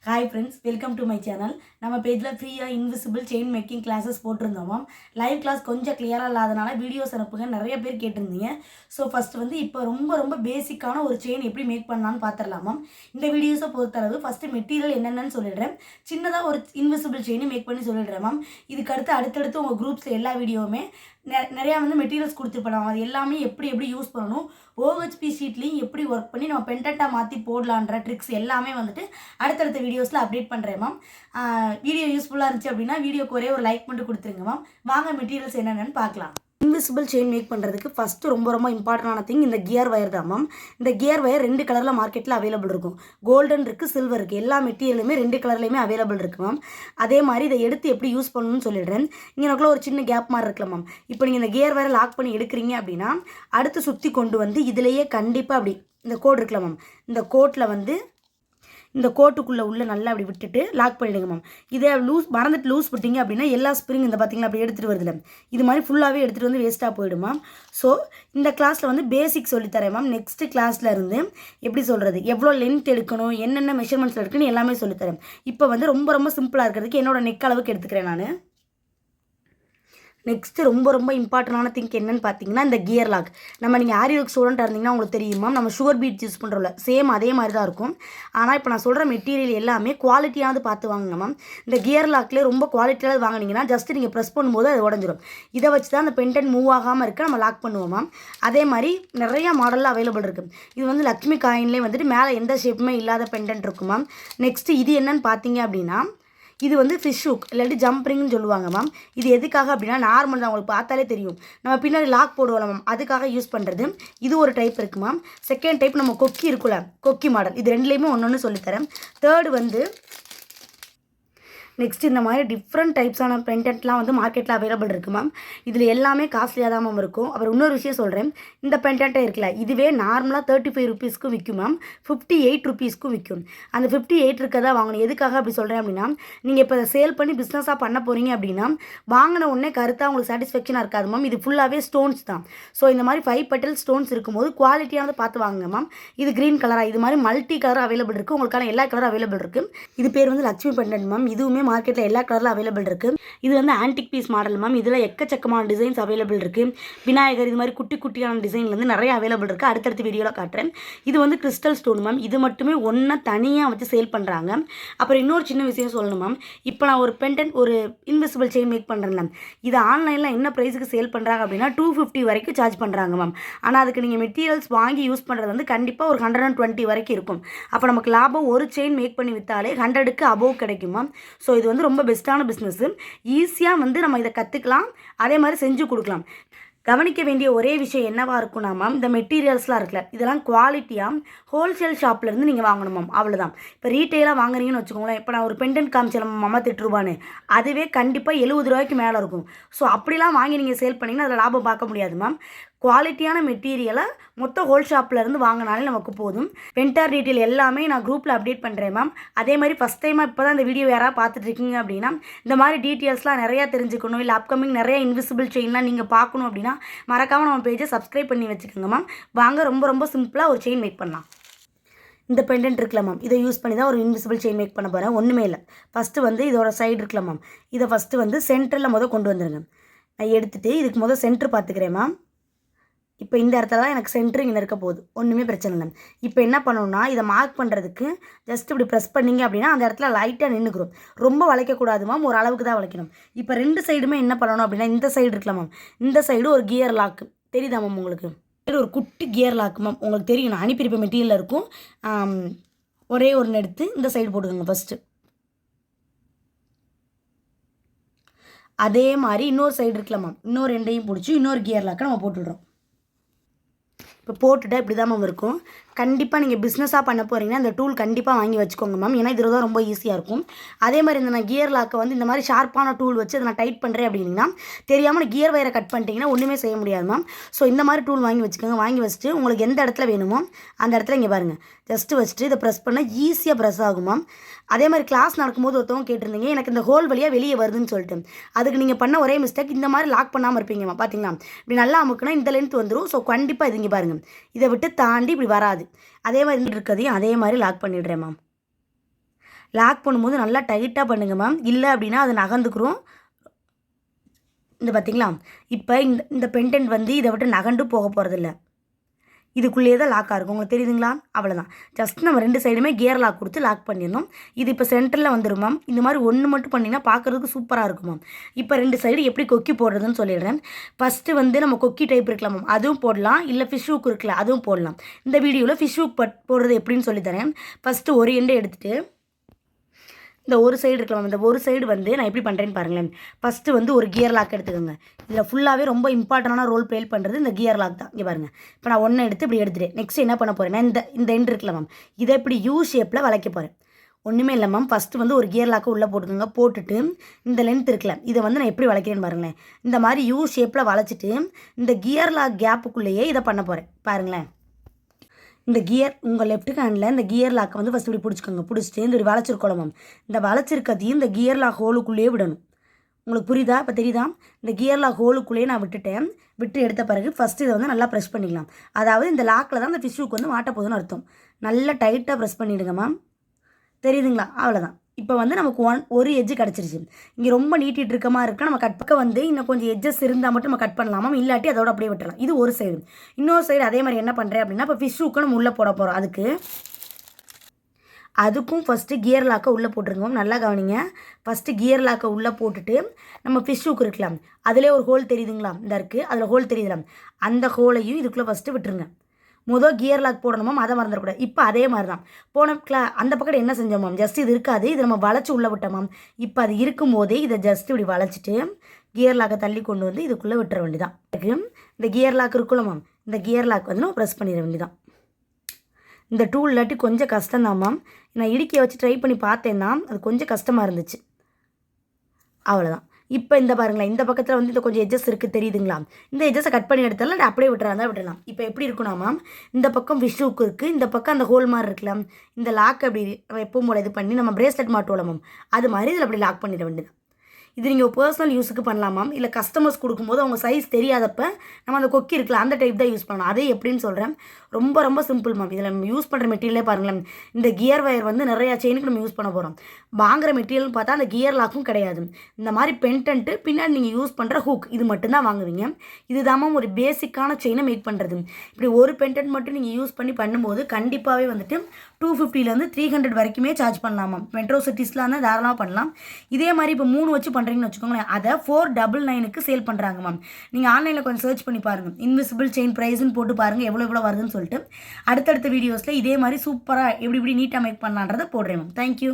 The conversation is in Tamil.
Hi friends, welcome to my channel. நம்ம பேஜில் ஃப்ரீயாக இன்விசிபிள் செயின் மேக்கிங் கிளாஸஸ் போட்டிருந்தோம். லைவ் கிளாஸ் கொஞ்சம் கிளியராக இல்லாதனால வீடியோஸ் அனுப்புங்க நிறைய பேர் கேட்டிருந்தீங்க. ஸோ ஃபஸ்ட்டு வந்து இப்போ ரொம்ப பேசிக்கான ஒரு செயின் எப்படி மேக் பண்ணலான்னு பார்த்துடலாமா. இந்த வீடியோஸை பொறுத்தளவு ஃபஸ்ட்டு மெட்டீரியல் என்னென்னு சொல்லிடுறேன். சின்னதாக ஒரு இன்விசிபிள் செயினை மேக் பண்ணி சொல்லிடுறேன் மேம். இதுக்கு அடுத்தடுத்து உங்கள் குரூப்ஸில் எல்லா வீடியோவுமே நிறையா வந்து மெட்டீரியல்ஸ் கொடுத்துருப்போம். அது எல்லாமே எப்படி யூஸ் பண்ணணும், OHP ஷீட்லேயும் எப்படி ஒர்க் பண்ணி நம்ம பெண்டண்ட்டாக மாற்றி போடலான்ற ட்ரிக்ஸ் எல்லாமே வந்துட்டு அடுத்தடுத்த வீடியோஸில் அப்டேட் பண்ணுறேன் மேம். வீடியோ யூஸ்ஃபுல்லாக இருந்துச்சு அப்படின்னா வீடியோக்கு ஒரே ஒரு லைக் பண்ணிட்டு கொடுத்துருங்க மேம். வாங்க மெட்டீரியல்ஸ் என்னென்னு பார்க்கலாம். இன்விசிபிள் செயின் மேக் பண்ணுறதுக்கு ஃபஸ்ட்டு ரொம்ப இம்பார்ட்டண்டான திங் இந்த கியர் வயர் தான் மேம். இந்த கியர் வயர் 2 கலரில் மார்க்கெட்டில் அவைலபிள் இருக்கும். கோல்டன் இருக்குது, சில்வர் இருக்குது. எல்லா மெட்டீரியலுமே 2 கலர்லையுமே அவைலபிள் இருக்குது மேம். அதே மாதிரி இதை எடுத்து எப்படி யூஸ் பண்ணணும்னு சொல்லிடுறேன். இங்கே எனக்குள்ள ஒரு சின்ன கேப் மாதிரி இருக்கலாம் மேம். இப்போ நீங்கள் இந்த கியர் வயரை லாக் பண்ணி எடுக்கிறீங்க அப்படின்னா அடுத்து சுற்றி கொண்டு வந்து இதிலேயே கண்டிப்பாக அப்படி இந்த கோட் இருக்கலாம் மேம். இந்த கோட்டில் வந்து இந்த கோட்டுக்குள்ளே உள்ள நல்லா அப்படி விட்டுட்டு லாக் பண்ணிவிடுங்க மேம். இதை மறந்துட்டு லூஸ் விட்டீங்க அப்படின்னா எல்லா ஸ்ப்ரிங் இந்த பார்த்தீங்களா அப்படி எடுத்துகிட்டு வருதுல, இது மாதிரி ஃபுல்லாகவே எடுத்துகிட்டு வந்து வேஸ்ட்டாக போயிடும் மேம். ஸோ இந்த கிளாஸில் வந்து பேசிக் சொல்லித்தரேன் மேம். நெக்ஸ்ட்டு கிளாஸில் இருந்து எப்படி சொல்கிறது, எவ்வளோ லென்த் எடுக்கணும், என்னென்ன மெஷர்மெண்ட்ஸில் இருக்குன்னு எல்லாமே சொல்லித்தரேன். இப்போ வந்து ரொம்ப சிம்பிளாக இருக்கிறதுக்கு என்னோடய நெக் அளவுக்கு எடுத்துக்கிறேன் நான். நெக்ஸ்ட்டு ரொம்ப இம்பார்ட்டண்டான திங்க் என்னென்னு பார்த்தீங்கன்னா இந்த கியர் லாக். நீங்கள் ஆரி ஒர்க் ஸ்டூடெண்ட்டாக இருந்தீங்கன்னா உங்களுக்கு தெரியுமா, நம்ம சுகர் பீட்ஸ் யூஸ் பண்ணுறோம்ல, சேம் அதே மாதிரி தான் இருக்கும். ஆனால் இப்போ நான் சொல்கிற மெட்டீரியல் எல்லாமே குவாலிட்டியானது பார்த்து வாங்குங்க மேம். இந்த கியர் லாக்லேயே ரொம்ப குவாலிட்டியானது வாங்கினீங்கன்னா ஜஸ்ட் நீங்கள் ப்ரெஸ் பண்ணும்போது அது உடஞ்சிரும். இதை வச்சு தான் அந்த பென்டென்ட் மூவ் ஆகாமல் இருக்க நம்ம லாக் பண்ணுவோம் மேம். அதே மாதிரி நிறையா மாடலில் அவைலபிள் இருக்குது. இது வந்து லக்ஷ்மி காயின்லேயே வந்துட்டு மேலே எந்த ஷேப்புமே இல்லாத பென்டென்ட் இருக்கும் மேம். நெக்ஸ்ட்டு இது என்னன்னு பார்த்தீங்க அப்படின்னா இது வந்து ஃபிஷ் ஹூக் இல்லாட்டி ஜம்ப்ரிங்னு சொல்லுவாங்க மேம். இது எதுக்காக அப்படின்னா நார்மல் தான், உங்களுக்கு பார்த்தாலே தெரியும். நம்ம பின்னாடி லாக் போடுவோம் மேம், அதுக்காக யூஸ் பண்ணுறது. இது ஒரு டைப் இருக்குது மேம். செகண்ட் டைப் நம்ம கொக்கி இருக்குல்ல, கொக்கி மாடல். இது ரெண்டுலேயுமே ஒன்று சொல்லித்தரேன். தேர்டு வந்து நெக்ஸ்ட் இந்த மாதிரி டிஃப்ரெண்ட் டைப்ஸான பென்டென்ட்லாம் வந்து மார்க்கெட்டில் அவைலபிள் இருக்குது மேம். இதில் எல்லாமே காஸ்ட்லியாக தான் மேம் இருக்கும். அப்புறம் இன்னொரு விஷயம் சொல்கிறேன், இந்த பென்டென்ட்டே இருக்குல்ல, இதுவே நார்மலாக 35 ருபீஸ்க்கும் விற்கும் மேம். 58 ருபீஸ்க்கும் விற்கும். அந்த 58 இருக்கதான் வாங்கணும். எதுக்காக அப்படி சொல்கிறேன் அப்படின்னா, நீங்கள் இப்போ அதை சேல் பண்ணி பிஸ்னஸாக பண்ண போகிறீங்க அப்படின்னா வாங்கின உடனே கருத்தாக உங்களுக்கு சாட்டிஸ்ஃபேக்ஷனாக இருக்காது மேம். இது ஃபுல்லாகவே ஸ்டோன்ஸ் தான். ஸோ இந்த மாதிரி 5 பெட்டல் ஸ்டோன்ஸ் இருக்கும்போது குவாலிட்டியானது பார்த்து வாங்குங்க மேம். இது க்ரீன் கலராக இது மாதிரி மல்டி கலர் அவைலபிள் இருக்குது. உங்களுக்கான எல்லா கலரும் அவைலபிள் இருக்குது. இது பேர் வந்து லக்ஷ்மி பெண்டன்ட் மேம். இதுவுமே மார்க்கெட்டில் எல்லா கலரில் அவைலபிள் இருக்குது. இது வந்து ஆன்டிக் பீஸ் மாடல் மேம். இதில் எக்கச்சக்கமான டிசைன்ஸ் அவைலபிள் இருக்குது. விநாயகர் இது மாதிரி குட்டியான டிசைன்லேருந்து நிறைய அவைலபிள் இருக்குது. அடுத்தடுத்த வீடியோவில் காட்டுறேன். இது வந்து கிறிஸ்டல் ஸ்டோன் மேம். இது மட்டுமே ஒன்றா தனியாக வச்சு சேல் பண்ணுறாங்க. அப்புறம் இன்னொரு சின்ன விஷயம் சொல்லணும் மேம். இப்போ நான் ஒரு பெண்டன்ட் ஒரு இன்விசிபிள் செயின் மேக் பண்ணுறேன் மேம். இது ஆன்லைனில் என்ன ப்ரைஸுக்கு சேல் பண்ணுறாங்க அப்படின்னா 250 வரைக்கும் சார்ஜ் பண்ணுறாங்க மேம். ஆனால் அதுக்கு நீங்கள் மெட்டீரியல்ஸ் வாங்கி யூஸ் பண்ணுறது வந்து கண்டிப்பாக ஒரு 120 வரைக்கும் இருக்கும். அப்போ நமக்கு லாபம் ஒரு செயின் மேக் பண்ணி விற்றாலே 100க்கு அபோவ் கிடைக்கும் மேம். ஸோ இது வந்து ரொம்ப பெஸ்ட்டான பிஸ்னஸ்ஸு. ஈஸியாக வந்து நம்ம இதை கற்றுக்கலாம், அதே மாதிரி செஞ்சு கொடுக்கலாம். கவனிக்க வேண்டிய ஒரே விஷயம் என்னவாக இருக்கும்னா மேம், இந்த மெட்டீரியல்ஸ்லாம் இருக்குல்ல, இதெல்லாம் குவாலிட்டியாக ஹோல்சேல் ஷாப்லேருந்து நீங்கள் வாங்கணும் மேம். அவ்வளோதான். இப்போ ரீட்டெயிலாக வாங்குறீங்கன்னு வச்சுக்கோங்களேன். இப்போ நான் ஒரு பெண்டன்ட் காமிச்சேன் நம்ம 8 ரூபான்னு, அதுவே கண்டிப்பாக 70 ரூபாய்க்கு மேலே இருக்கும். ஸோ அப்படிலாம் வாங்கி நீங்கள் சேல் பண்ணிங்கன்னா அதில் லாபம் பார்க்க முடியாது மேம். குவாலிட்டியான மெட்டீரியலை மொத்த ஹோல் ஷாப்லேருந்து வாங்கினாலே நமக்கு போதும். வென்டார் டீட்டெயில் எல்லாமே நான் குரூப்பில் அப்டேட் பண்ணுறேன் மேம். அதே மாதிரி ஃபஸ்ட் டைமாக இப்போ தான் இந்த வீடியோ யாராவது பார்த்துட்ருக்கீங்க அப்படின்னா இந்த மாதிரி டீட்டெயில்ஸ்லாம் நிறையா தெரிஞ்சுக்கணும், இல்லை அப்கமிங் நிறைய இன்விசிபிள் செயின்லாம் நீங்கள் பார்க்கணும் அப்படின்னா மறக்காமல் நம்ம பேஜை சப்ஸ்கிரைப் பண்ணி வச்சுக்கோங்க மேம். வாங்க ரொம்ப சிம்பிளாக ஒரு செயின் மேக் பண்ணலாம். இந்த பெண்டன்ட் இருக்குல்ல மேம், இதை யூஸ் பண்ணி தான் ஒரு இன்விசிபிள் செயின் மேக் பண்ண போகிறேன். ஒன்றுமே இல்லை. ஃபஸ்ட்டு வந்து இதோட சைடு இருக்குல்ல மேம், இதை ஃபஸ்ட்டு வந்து சென்டரில் கொண்டு வந்துடுங்க. நான் எடுத்துகிட்டு இதுக்கு சென்டர் பார்த்துக்கிறேன் மேம். இப்போ இந்த இடத்துல தான் எனக்கு சென்டர் இங்கே இருக்க போகுது, ஒன்றுமே பிரச்சனை இல்லை. இப்போ என்ன பண்ணணும்னா இதை மார்க் பண்ணுறதுக்கு ஜஸ்ட் இப்படி ப்ரெஸ் பண்ணிங்க அப்படின்னா அந்த இடத்துல லைட்டாக நின்றுக்கிறோம். ரொம்ப வளைக்கக்கூடாது மேம், ஒரு அளவுக்கு தான் வளைக்கணும். இப்போ 2 சைடுமே என்ன பண்ணணும் அப்படின்னா இந்த சைடு இருக்கலாம் மேம், இந்த சைடு ஒரு கியர் லாக்கு தெரியுதா மேம் உங்களுக்கு, ஒரு குட்டி கியர் லாக்கு மேம். உங்களுக்கு தெரியும், நான் அனுப்பியிருப்ப மெட்டீரியலில் இருக்கும். ஒரே ஒரு எடுத்து இந்த சைடு போட்டுக்கோங்க ஃபஸ்ட்டு. அதே மாதிரி இன்னொரு சைடு இருக்கலாம் மேம், இன்னொரு 2ஐயும் பிடிச்சி இன்னொரு கியர் லாக்கை நம்ம போட்டுடுறோம். இப்போ போட்டுவிட்டா இப்படி தான் மேம் இருக்கும். கண்டிப்பாக நீங்கள் பிஸ்னஸாக பண்ண போகிறீங்கன்னா இந்த டூல் கண்டிப்பாக வாங்கி வச்சுக்கோங்க மேம். ஏன்னா இதில் தான் ரொம்ப ஈஸியாக இருக்கும். அதே மாதிரி இந்த நான் கியர் லாக்கை வந்து இந்த மாதிரி ஷார்ப்பான டூல் வச்சு அதை நான் டைட் பண்ணுறேன் அப்படின்னா தெரியாமல் கியர் வயரை கட் பண்ணிட்டீங்கன்னா ஒன்றுமே செய்ய முடியாது மேம். ஸோ இந்த மாதிரி டூல் வாங்கி வச்சுக்கோங்க. வாங்கி வச்சுட்டு உங்களுக்கு எந்த இடத்துல வேணுமோ அந்த இடத்துல இங்கே பாருங்கள், ஜஸ்ட்டு வச்சுட்டு இதை ப்ரெஸ் பண்ணால் ஈஸியாக ப்ரெஸ் ஆகும் மேம். அதே மாதிரி கிளாஸ் நடக்கும்போது ஒருத்தவங்க கேட்டிருந்தீங்க எனக்கு இந்த ஹோல் வழியாக வெளியே வருதுன்னு சொல்லிட்டு. அதுக்கு நீங்கள் பண்ண ஒரே மிஸ்டேக், இந்த மாதிரி லாக் பண்ணாமல் இருப்பீங்க மேம். பார்த்தீங்களா, இப்படி நல்லா அமுக்குனா இந்த லென்த் வந்துடும். ஸோ கண்டிப்பாக இது இங்கே பாருங்கள், இதை விட்டு தாண்டி இப்படி வராது. அதே மாதிரி இருக்கிறதையும் அதே மாதிரி லாக் பண்ணிடுறேன் மேம். லாக் பண்ணும்போது நல்லா டைட்டாக பண்ணுங்க மேம். இல்லை அப்படின்னா அது நகர்ந்துக்கிறோம். இந்த பார்த்தீங்களா, இப்போ இந்த பெண்டன்ட் வந்து இதை விட்டு நகண்டு போக போகிறதில்ல, இதுக்குள்ளேயே தான் லாக்காக இருக்கும். உங்களுக்கு தெரியுதுங்களா? அவ்வளோதான். ஜஸ்ட் நம்ம 2 சைடுமே கியர் லாக் கொடுத்து லாக் பண்ணிடணும். இது இப்போ சென்டரில் வந்துடும் மேம். இந்த மாதிரி ஒன்று மட்டும் பண்ணிங்கன்னா பார்க்குறதுக்கு சூப்பராக இருக்கும் மேம். இப்போ 2 சைடு எப்படி கொக்கி போடுறதுன்னு சொல்லிடுறேன். ஃபஸ்ட்டு வந்து நம்ம கொக்கி டைப் இருக்கலாம் மேம், அதுவும் போடலாம். இல்லை ஃபிஷ் ஹூக் இருக்குல்ல, அதுவும் போடலாம். இந்த வீடியோவில் ஃபிஷ் ஹூக் போடுறது எப்படின்னு சொல்லித்தரேன். ஃபஸ்ட்டு ஒரு எண்டை எடுத்துகிட்டு இந்த ஒரு சைடு இருக்கலாம். இந்த ஒரு சைடு வந்து நான் எப்படி பண்ணுறேன்னு பாருங்களேன். ஃபஸ்ட்டு வந்து ஒரு கியர் லாக் எடுத்துக்கோங்க. இதில் ஃபுல்லாகவே ரொம்ப இம்பார்ட்டண்டான ரோல் ப்ளே பண்ணுறது இந்த கியர் லாக் தான். இங்கே பாருங்கள். இப்போ நான் ஒன்று எடுத்து இப்படி எடுத்துகிட்டேன். நெக்ஸ்ட் என்ன பண்ண போகிறேன்னா இந்த எண்ட் இருக்குல்ல மேம், இதை இப்படி யூ ஷேப்பில் வளைக்க போகிறேன். ஒன்றுமே இல்லை மேம். ஃபஸ்ட்டு வந்து ஒரு கியர் லாக்கை உள்ளே போட்டுக்கோங்க. போட்டுட்டு இந்த லென்த் இருக்குல்ல, இதை வந்து நான் எப்படி வளைக்கிறேன்னு பாருங்களேன். இந்த மாதிரி யூ ஷேப்பில் வளைச்சிட்டு இந்த கியர் லாக் கேப்புக்குள்ளேயே இதை பண்ண போகிறேன். பாருங்களேன். இந்த கியர் உங்கள் லெஃப்ட் ஹேண்டில் இந்த கியர் லாக்கை வந்து ஃபஸ்ட் இப்படி பிடிச்சிக்கோங்க. பிடிச்சிட்டு இந்த ஒரு வளைச்சிருக்கோம் மேம், இந்த வளைச்சிருக்கதையும் இந்த கியர் லாக் ஹோலுக்குள்ளேயே விடணும். உங்களுக்கு புரியுதா? இப்போ தெரியுதா? இந்த கியர் லாக் ஹோலுக்குள்ளேயே நான் விட்டுட்டேன். விட்டு எடுத்த பிறகு ஃபஸ்ட்டு இதை வந்து நல்லா ப்ரெஸ் பண்ணிக்கலாம். அதாவது இந்த லாக்கில் தான் இந்த ஃபிஷ் ஹூக் வந்து மாட்ட போகுதுன்னு அர்த்தம். நல்லா டைட்டாக ப்ரெஸ் பண்ணிவிடுங்க மேம். தெரியுதுங்களா? அவ்வளோதான். இப்போ வந்து நமக்கு ஒரு எட்ஜு கிடச்சிருச்சு. இங்கே ரொம்ப நீட்டிகிட்டு இருக்க மாதிரி இருக்கா, நம்ம கட் பக்கம் வந்து இன்னும் கொஞ்சம் எட்ஜஸ் இருந்தால் மட்டும் நம்ம கட் பண்ணலாமா, இல்லாட்டி அதோட அப்படியே விட்டுறலாம். இது ஒரு சைடு. இன்னொரு சைடு அதே மாதிரி என்ன பண்ணுறேன் அப்படின்னா, இப்போ ஃபிஷ் ஹூக்கை நம்ம உள்ளே போட போகிறோம். அதுக்கும் ஃபஸ்ட்டு கியர் லாக்கை உள்ளே போட்டுருங்க. நல்லா கவனிங்க. ஃபஸ்ட்டு கியர் லாக்கை உள்ளே போட்டுட்டு நம்ம ஃபிஷ் ஹூக் இருக்கலாம், அதிலே ஒரு ஹோல் தெரியுதுங்களா, இந்த இருக்குது, அதில் ஹோல் தெரியுதுலாம், அந்த ஹோலையும் இதுக்குள்ளே ஃபஸ்ட்டு விட்டுருங்க. கியர் லாக் போடணுமாம், அதை மறந்துடக்கூடாது. இப்போ அதே மாதிரி தான் அந்த பக்கம் என்ன செஞ்சோம் மேம், ஜஸ்ட் இது இருக்காது, இது நம்ம வளைச்சி உள்ளே விட்டோம் மேம். இப்போ அது இருக்கும்போதே இதை ஜஸ்ட் இப்படி வளைச்சிட்டு கியர் லாக்கை தள்ளி கொண்டு வந்து இதுக்குள்ளே விட்டுற வேண்டியதான். இந்த கியர் லாக் இருக்குல்ல மேம், இந்த கியர் லாக் வந்து நம்ம ப்ரெஸ் பண்ணிட வேண்டியதான். இந்த டூல் இல்லாட்டி கொஞ்சம் கஷ்டம்தான் மேம். நான் இடுக்கியை வச்சு ட்ரை பண்ணி பார்த்தேன்னா அது கொஞ்சம் கஷ்டமாக இருந்துச்சு. அவ்வளோதான். இப்போ இந்த பாருங்களேன், இந்த பக்கத்தில் வந்து இந்த கொஞ்சம் எட்ஜஸ் இருக்குது தெரியுதுங்களா, இந்த எட்ஜஸை கட் பண்ணி எடுத்தாலும் அப்படியே விட்டுறாங்க விடலாம். இப்போ எப்படி இருக்குன்னா மேம், இந்த பக்கம் ஃபிஷ் ஹூக் இருக்குது, இந்த பக்கம் அந்த ஹோல் மாதிரி இருக்கலாம், இந்த லாக் அப்படி எப்பவும் போல இது பண்ணி நம்ம பிரேஸ்லெட் மாட்டோம்ல மேம், அது மாதிரி இதில் அப்படி லாக் பண்ணிட வேண்டியது. இது நீங்கள் பர்சனல் யூஸுக்கு பண்ணலாம் மேம். இல்லை கஸ்டமர்ஸ் கொடுக்கும்போது அவங்க சைஸ் தெரியாதப்ப நம்ம அந்த கொக்கி இருக்குல்ல, அந்த டைப் தான் யூஸ் பண்ணணும். அதே எப்படின்னு சொல்கிறேன். ரொம்ப ரொம்ப சிம்பிள் மேம். இதில் நம்ம யூஸ் பண்ணுற மெட்டீரியலே பாருங்களேன். இந்த கியர் வயர் வந்து நிறையா செயினுக்கு நம்ம யூஸ் பண்ண போகிறோம். வாங்குகிற மெட்டீரியல்னு பார்த்தா அந்த கியர் லாக்கும் கிடையாது. இந்த மாதிரி பென்டென்ட்டு பின்னாடி நீங்கள் யூஸ் பண்ணுற ஹூக் இது மட்டும்தான் வாங்குவீங்க. இதுதான் மேம் ஒரு பேசிக்கான செயினை மேக் பண்ணுறது. இப்படி ஒரு பென்டென்ட் மட்டும் நீங்கள் யூஸ் பண்ணும்போது கண்டிப்பாகவே வந்துட்டு 250 300 வரைக்குமே சார்ஜ் பண்ணலாம் மேம். மெட்ரோ சிட்டிஸ்லாம் தான் தாராளமாக பண்ணலாம். இதே மாதிரி இப்போ 3 வச்சு பண்ணுறீங்கன்னு வச்சுக்கோங்களேன், அதை 499க்கு சேல் பண்ணுறாங்க மேம். நீங்கள் ஆன்லைனில் கொஞ்சம் சர்ச் பண்ணி பாருங்கள், இன்விசிபிள் செயின் ப்ரைஸ்ன்னு போட்டு பாருங்கள் எவ்வளோ வருதுன்னு சொல்லிட்டு. அடுத்தடுத்த வீடியோஸில் இதே மாதிரி சூப்பராக எப்படி நீட்டாக மேக் பண்ணலான்றதை போடுறேன் மேம். தேங்க்யூ.